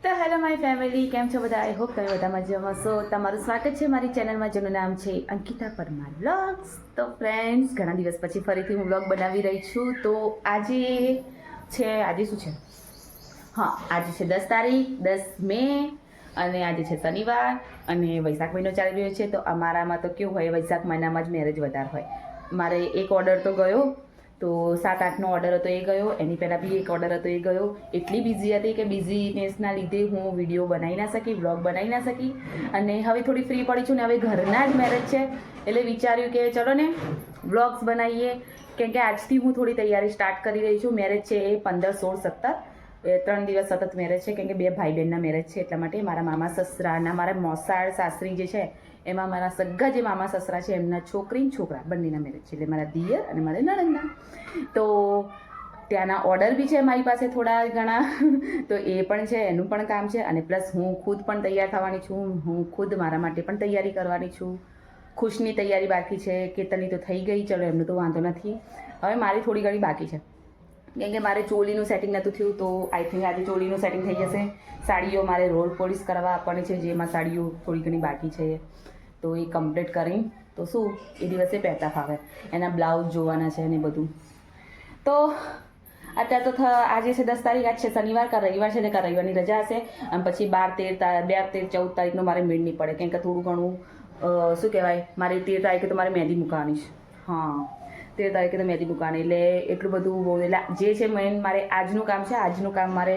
તો hello my family, કેમ છો બધા? આઈ હોપ તમે બધા મજામાં છો. તમારું સ્વાગત છે મારી ચેનલમાં, જેનું નામ છે અંકિતા પરમાર વ્લોગ્સ. તો ફ્રેન્ડ્સ, ઘણા દિવસ પછી ફરીથી હું વ્લોગ બનાવી રહી છું. તો આજે શું છે? હા, આજે છે 10 તારીખ, 10 મે, અને આજે છે શનિવાર અને વૈશાખ મહિનો ચાલી રહ્યો છે. તો અમારામાં તો કેવું હોય, વૈશાખ મહિનામાં જ મેરેજ વધારે હોય. મારે એક ઓર્ડર તો ગયો, તો 7-8નો ઓર્ડર હતો એ ગયો. એની પહેલાં બી એક ઓર્ડર હતો એ ગયો. એટલી બિઝી હતી કે બિઝીનેસના લીધે હું વિડીયો બનાવી ના શકી, વ્લોગ બનાવી ના શકી. અને હવે થોડી ફ્રી પડી છું ને હવે ઘરના જ મેરેજ છે એટલે વિચાર્યું કે ચલો ને વ્લોગ્સ બનાવીએ. કેમ કે આજથી હું થોડી તૈયારી સ્ટાર્ટ કરી રહી છું. મેરેજ છે એ 15, 16, 17 3 દિવસ સતત મેરેજ છે. કેમ કે 2 ભાઈ બહેનના મેરેજ છે, એટલા માટે મારા મામા સસરાના, મારા મોસાળ સાસરી જે છે એમાં મારા સગ્ગા જે મામા સસરા છે એમના છોકરી છોકરા બંનેના મેરેજ છે, એટલે મારા દિયર અને મારા નણંદના. તો ત્યાંના ઓર્ડર બી છે મારી પાસે થોડા ઘણા, તો એ પણ છે, એનું પણ કામ છે. અને પ્લસ હું ખુદ પણ તૈયાર થવાની છું. હું ખુદ મારા માટે પણ તૈયારી કરવાની છું. ખુશની તૈયારી બાકી છે, કેતનની તો થઈ ગઈ, ચલો એમનું તો વાંધો નથી. હવે મારી થોડી ઘણી બાકી છે, કેમ કે મારે ચોલીનું સેટિંગ નહોતું થયું. તો આઈ થિંક આજે ચોલીનું સેટિંગ થઈ જશે. સાડીઓ મારે રોલ પોલિશ કરવા આપવાની છે, જેમાં સાડીઓ થોડી ઘણી બાકી છે. તો એ કમ્પ્લીટ કરીને તો શું એ દિવસે પહેરતા ફાવે. એના બ્લાઉઝ જોવાના છે ને બધું. તો અત્યારે તો આજે છે 10 તારીખ, આજ છે શનિવાર, કાં રવિવાર છે, કાં રવિવારની રજા હશે. અને પછી 12, 13, 14 તારીખનો મારે મેળ નહીં પડે. કેમ કે થોડું ઘણું શું કહેવાય, મારે 13 તારીખે તો મારે મહેંદી મૂકવાની છે. હા, 13 તારીખે તો મહેંદી મૂકવાની, એટલે એટલું બધું બહુ, એટલે જે છે મેઇન મારે આજનું કામ છે. આજનું કામ મારે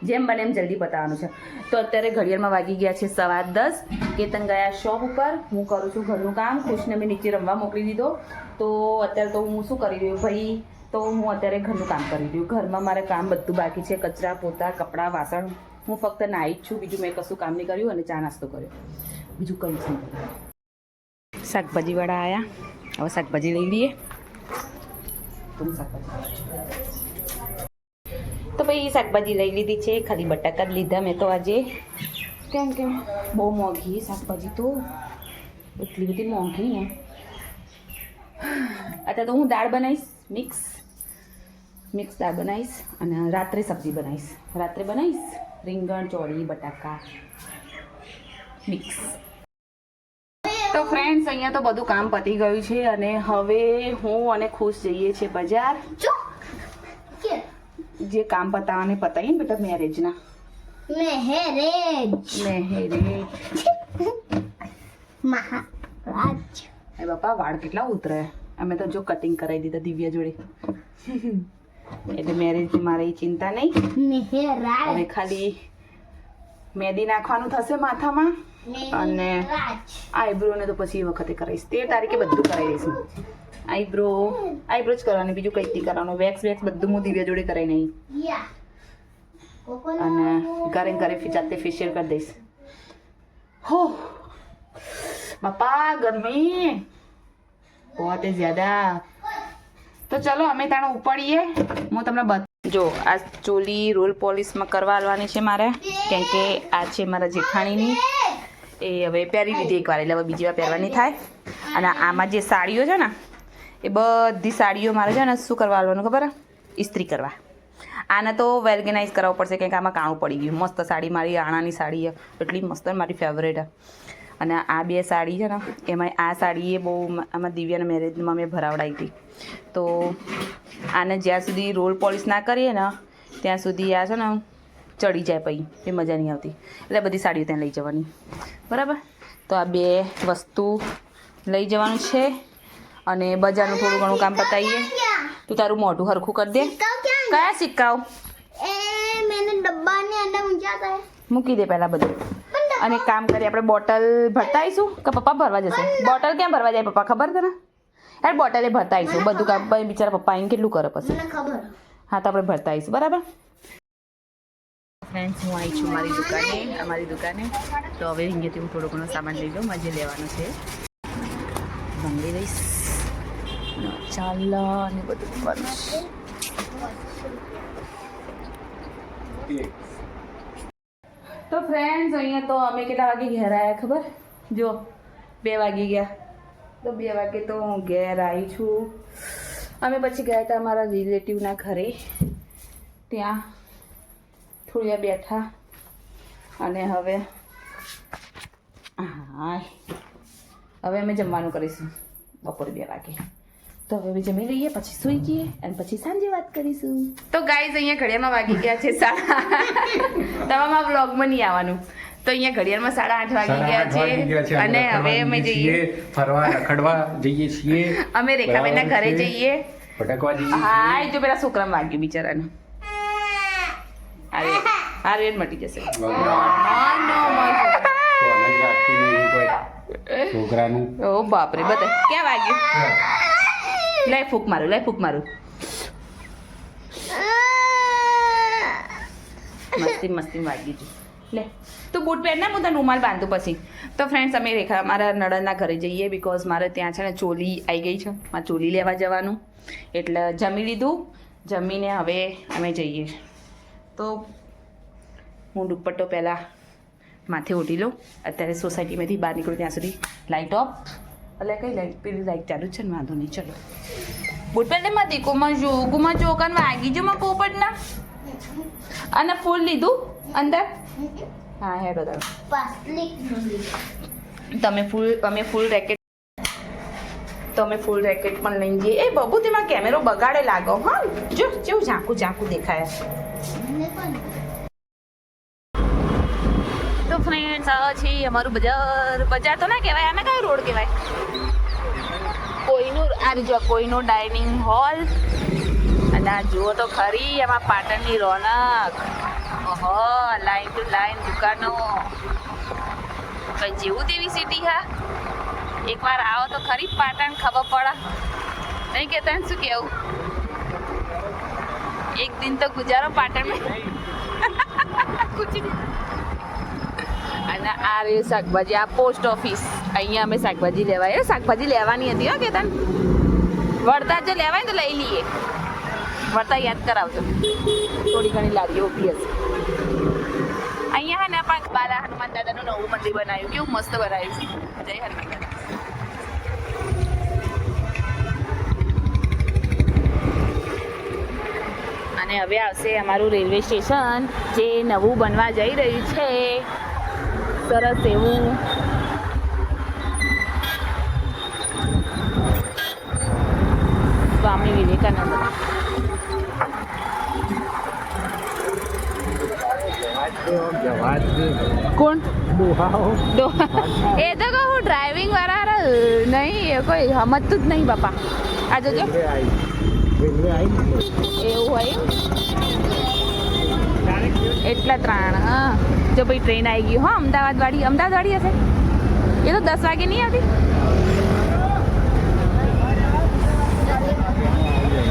જેમ બને એમ જલ્દી પતાવવાનું છે. તો અત્યારે ઘડિયાળમાં વાગી ગયા છે 10:15. કેતન ગયા શોપ ઉપર, હું કરું છું ઘરનું કામ. ખુશને મેં નીચે રમવા મોકલી દીધો. તો અત્યારે તો હું શું કરી રહ્યું ભાઈ, તો હું અત્યારે ઘરનું કામ કરી રહ્યું. ઘરમાં મારે કામ બધું બાકી છે, કચરા પોતા, કપડાં, વાસણ. હું ફક્ત નાહી જ છું, બીજું મેં કશું કામ નહીં કર્યું. અને ચા નાસ્તો કર્યો, બીજું કંઈ જ નહીં કર્યું. શાકભાજીવાળા આવ્યા, હવે શાકભાજી લઈ લઈએ. તો ભાઈ શાકભાજી લઈ લીધી છે, ખાલી બટાકા જ લીધા મેં તો આજે. કેમ કે બહુ મોંઘી શાકભાજી, તો એટલી બધી મોંઘી ને. અત્યારે તો હું દાળ બનાવીશ, મિક્સ દાળ બનાવીશ. અને રાત્રે સબ્જી બનાવીશ. રાત્રે બનાવીશ રીંગણ, ચોળી, બટાકા મિક્સ. તો ફ્રેન્ડ્સ, અહીંયા તો બધું કામ પતી ગયું છે. અને હવે હું અને ખુશ જઈએ છીએ બજાર. જે કામ પતાવવાને પતાવીએ ને બેટા, મેરેજના એ બાપા, વાળ કેટલા ઉતરે. અમે તો જો કટિંગ કરાવી દીધા દિવ્યા જોડે. એટલે મેરેજની મારે ચિંતા નહીં. હવે ખાલી મહેંદી નાખવાનું થશે માથામાં, અને આઈબ્રોને તો પછી એ વખતે કરાવીશ. 13 તારીખે બધું કરાવી દઈશું. આઈબ્રો જ કરવાની, બીજું કંઈ નહીં કરવાનું. વેક્સ બધું હું દિવ્યા જોડે કરાવી નહીં. અને ઘરે જાતે ફેશિયલ કરી દઈશ. હો બાપા, ગરમી બહુત જ્યાદા. તો ચલો અમે તાણે ઉપાડીએ. હું તમને જો આ ચોલી રોલ પોલિશમાં કરવા આવવાની છે મારે. કેમ કે આ છે મારા જેઠાણીની, એ હવે પહેરી લીધી એકવાર, એટલે હવે બીજી વાર પહેરવાની થાય. અને આમાં જે સાડીઓ છે ને, એ બધી સાડીઓ મારે છે ને શું કરવા આવવાનું ખબર? ઇસ્ત્રી કરવા. આને તો વેલ્ગેનાઇઝ કરાવવું પડશે, કેમ કે આમાં કાણું પડી ગયું. મસ્ત સાડી, મારી આણાની સાડી એટલી મસ્ત, મારી ફેવરેટ. અને આ 2 સાડી છે ને, એમાં આ સાડી એ બહુ આમાં દિવ્યાના મેરેજમાં મેં ભરાવડાવી હતી. તો આને જ્યાં સુધી રોલ પોલિશ ના કરીએ ને ત્યાં સુધી આ છે ને ચડી જાય, પછી એ મજા નહીં આવતી. એટલે બધી સાડીઓ ત્યાં લઈ જવાની, બરાબર. તો આ 2 વસ્તુ લઈ જવાનું છે. અને બજારનું થોડું ઘણું કામ પતાવીએ. તું તારું મોઢું હરખું કરી દે. કયા સિક્કાઓ? મૂકી દે પહેલાં બધું. અને કામ કરીએ આપણે, બોટલ ભરતા આવીશું કે પપ્પા ભરવા જશે? બોટલ ક્યાં ભરવા જાય પપ્પા, ખબર તને? યાર બોટલે ભરતા આવીશું. બધું કામ બિચારા પપ્પા આવીને કેટલું કરે પછી. હા, તો આપણે ભરતા આવીશું, બરાબર. ફ્રેન્ડ્સ, હું આવી છું અમારી દુકાને. તો હવે અહીંયાથી હું થોડો ઘણો સામાન લઈ લઉં, મજે લેવાનો છે. ભંગી દઈશ, ચાલ અને બધું કરવાનું છે. તો ફ્રેન્ડ્સ, અહીંયા તો અમે કેટલા વાગે ઘેર આવ્યા ખબર? જો 2 વાગી ગયા. તો 2 વાગે તો હું ઘેર આવી છું. અમે પછી ગયા હતા અમારા રિલેટિવના ઘરે, ત્યાં થોડી વાર બેઠા. અને હવે હવે અમે જમવાનું કરીશું બપોરે 2 વાગે. તો હવે જમી લઈએ, પછી સૂઈ જઈએ અને પછી સાંજે વાત કરીશું. તો ગાઈઝ અહીંયા ઘડિયાળમાં વાગી ગયા છે 8:30. તમારા વ્લોગમાં નહીં આવવાનું. તો અહીંયા ઘડિયાળમાં 8:30 વાગી ગયા છે અને હવે અમે જઈએ ફરવા રખડવા જઈએ છીએ. અમે રેખાબેનના ઘરે જઈએ. ફટકવા જઈએ. હા, એ જો પેલા છોકરામાં વાગ્યું બિચારાને. અરે મટી જશે. છોકરાનું ઓ બાપરે, બધા ક્યાં વાગ્યું? લે ફૂક મારું. મસ્તી વાગી છે. લે તું બૂટ પહેર ને, હું તને રૂમાલ બાંધું પછી. તો ફ્રેન્ડ્સ અમે રેખા મારા નણંદના ઘરે જઈએ, બિકોઝ મારે ત્યાં છે ને ચોલી આવી ગઈ છે, મારે ચોલી લેવા જવાનું. એટલે જમી લીધું, જમીને હવે અમે જઈએ. તો હું દુપટ્ટો પહેલાં માથે ઓઢી લઉં. અત્યારે સોસાયટીમાંથી બહાર નીકળું ત્યાં સુધી લાઇટ ઓફ. એટલે કઈ લાઇટ? પેલી લાઇટ ચાલુ છે ને, વાંધો નહીં. ચલો બૂટ પહેલે માથી ગુમા ચોકન વાગી જો માં પોપટના. અને ફૂલ લીધું અંદર? હા હેડો તમે ફૂલ રેકેટ પણ લઈને જઈએ. એ બબુ તેમાં કેમેરો બગાડે લાગો. હા જો કેવું ઝાંકું દેખાય. તો ફ્રેન્ડ્સ આ છે અમારું બજાર તો ના કહેવાય, આને કયો રોડ કહેવાય? કોઈનો ડાઇનિંગ હોલ. અને આ જુઓ તો ખરી એમાં પાટણની રોનક. ઓહો, લાઈન ટુ લાઈન દુકાનો. કઈ જેવું તેવી સિટી. હા, એકવાર આવો તો ખરી પાટણ, ખબર પડે નહીં કહેતા શું કેવું? એક દિન તો ગુજારો પાટણ મેં. અને આ રે શાકભાજી, આ પોસ્ટ ઓફિસ. અહીંયા અમે શાકભાજી લેવાય. શાકભાજી લેવાની હતી હો કેતન. વળતા જો લેવાય તો લઈ લઈએ. વળતા યાદ કરાવજો. થોડી ઘણી લારીઓ ઊભી હશે. અહીંયા હે ને પણ બાલા હનુમાન દાદાનું નવું મંદિર બનાવ્યું. કેવું મસ્ત બનાવ્યું. જય હનુમાન દાદા. અને હવે આવશે અમારું રેલવે સ્ટેશન, જે નવું બનવા જઈ રહ્યું છે. સરસ એવું. સ્વામી વિવેકાનંદ. કોણ? એ તો કહું ડ્રાઇવિંગ વાળા નહીં, એ કોઈ સમજતું જ નહીં બાપા. આ જોજો એવું હોય એટલા 3. હા જો ભાઈ ટ્રેન આવી ગઈ. હા, અમદાવાદ વાળી હશે. એ તો 10 વાગે નહીં આવતી.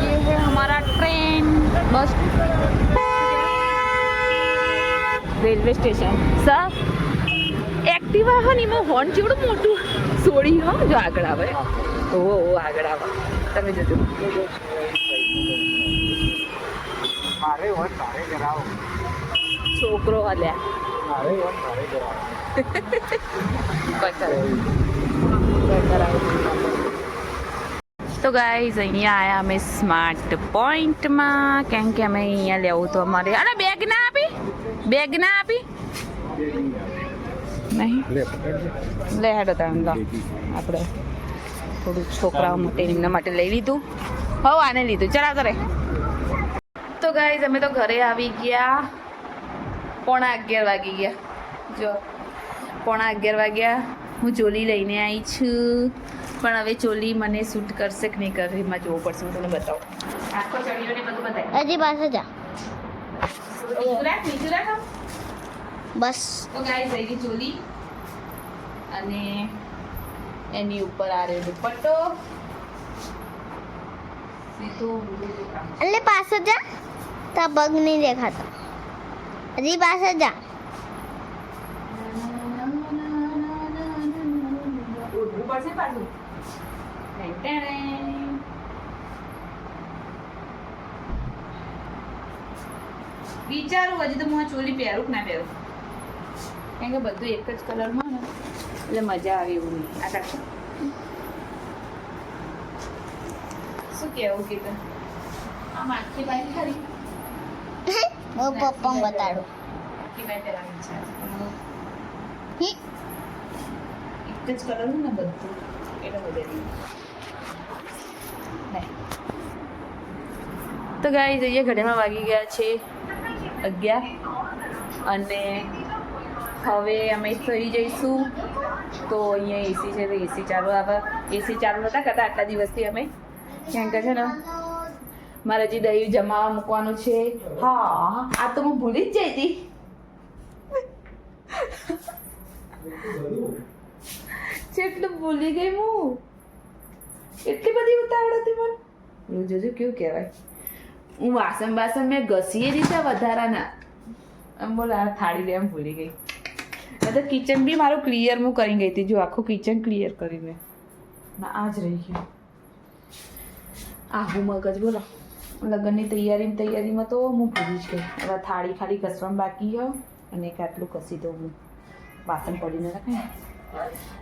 ये है हमारा train bus railway station. Sir Activa હા ને એમાં હોર્ન જેવડું મોટું સોડી. હા જો આગળ આવે. ઓહો આગળ આવે. તમે જોજો. છોકરો તો ગાઈઝ અહીંયા આયા અમે સ્માર્ટ પોઈન્ટમાં, કેમ કે અમે અહીંયા લેવું તો અમારે. અને બેગ ના આપી નહીં લે હેડો તમે આપણે થોડું છોકરાઓ માટે એમના માટે લઈ લીધું. હવ આને લીધું. ચલા કરે. તો ગાઈઝ અમે તો ઘરે આવી ગયા. 11:15 વાગી ગયા. જો 11:15 વાગ્યા. હું ચોલી લઈને આવી છું, પણ હવે ચોલી મને શૂટ કરશે કે નહીં કરે એમાં જોવું પડશે. હું તમને બતાવું. આખો ચડીઓ ને બધું બતાવી. હજી પાસે જા. બીજું રાખ. બસ. તો ગાઈઝ લઈ ગઈ ચોલી અને એની ઉપર આ રહ્યો દુપટ્ટો. એટલે પાસે જા, તા પગ નહીં દેખાતો. હજી પાસે જા. ઉઠવું પડશે પાછું. વિચારું હજી તો હું આ ચોલી પહેરું કે ના પહેરું, કેમ કે બધું એક જ કલરમાં ને એટલે મજા આવે એવું નહીં. આ કાઢ શું કેવું કીધું? આ માખી બાઈ ખરી હું પપ્પા બતાડું. રાખી મેં પહેરવાની ઈચ્છા છે પણ હી. એક જ કલર ને બધું એટલે બધે તો ગાઈ જઈએ ઘડીમાં વાગી ગયા છે 11 અને હવે અમે થઈ જઈશું તો અહીંયા એસી છે તો એસી ચાલુ આવે એસી ચાલુ નહોતા કરતા આટલા દિવસથી અમે કેમ કે છે ને મારે હજી દહીં જમાવા મૂકવાનું છે હા આ તો હું ભૂલી જ જઈ હતી જેટલું ભૂલી ગઈ હું એટલી બધી ઉતાવળ હતી મને હું જોજો કેવું કહેવાય હું વાસણ બાસણ મેં ઘસીએ દીધા વધારાના આમ બોલ આ થાળી લે એમ ભૂલી ગઈ તો કિચન બી મારું ક્લિયર હું કરી ગઈ હતી જો આખું કિચન ક્લિયર કરીને ના આ જ રહી ગયું આહું મગજ બોલો લગ્નની તૈયારીમાં તો હું ભૂલી જ ગઈ હવે થાળી ખાલી ઘસવામાં બાકી હોય અને એક આટલું ઘસી દઉં હું વાસણ પડીને રખાય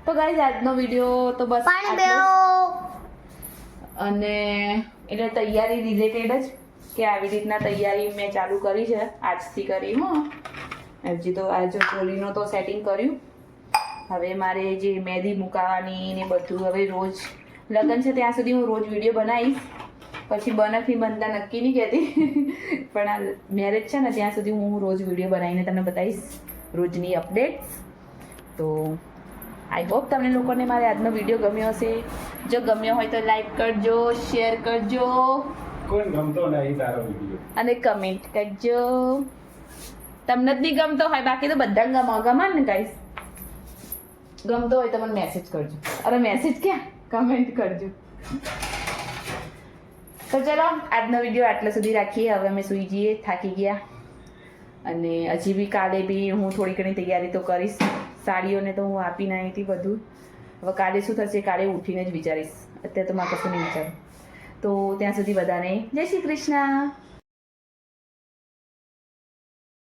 તો ગાઈઝ આજનો વિડીયો તો બસ પાણી આટલો જ. બેઓ અને એટલે તૈયારી રિલેટેડ જ કે આવી રીતના તૈયારી મેં ચાલુ કરી છે આજથી કરી હું હજી તો આ જો ચોલીનું તો સેટિંગ કર્યું હવે મારે જે મહેંદી મુકાવાની ને બધું હવે રોજ લગ્ન છે ત્યાં સુધી હું રોજ વિડીયો બનાવીશ પછી બનફી બનતા નક્કી નહીં કહેતી પણ આ મેરેજ છે ને ત્યાં સુધી હું રોજ વિડીયો બનાવીને તમને બતાવીશ રોજની અપડેટ્સ તો આઈ હોપ તમને લોકોને મારે આજનો વિડીયો ગમ્યો હશે જો ગમ્યો હોય તો લાઈક કરજો શેર કરજો કોઈ ગમતો નહીં તારો વિડીયો અને કમેન્ટ કરજો તમને જ નહીં ગમતો હોય બાકી તો બધાને ગમે ને ગાઈસ ગમતો હોય તો મને મેસેજ કરજો અરે મેસેજ ક્યાં કમેન્ટ કરજો તો ચલો આજનો વિડીયો આટલા સુધી રાખીએ હવે અમે સૂઈ જઈએ થાકી ગયા અને હજી બી કાલે બી હું થોડી ઘણી તૈયારી તો કરીશ સાડીઓને તો હું આપી નાખી હતી બધું હવે કાલે શું થશે કાલે ઉઠીને જ વિચારીશ અત્યારે તો મારે કશું નહીં વિચારું તો ત્યાં સુધી બધાને જય શ્રી કૃષ્ણ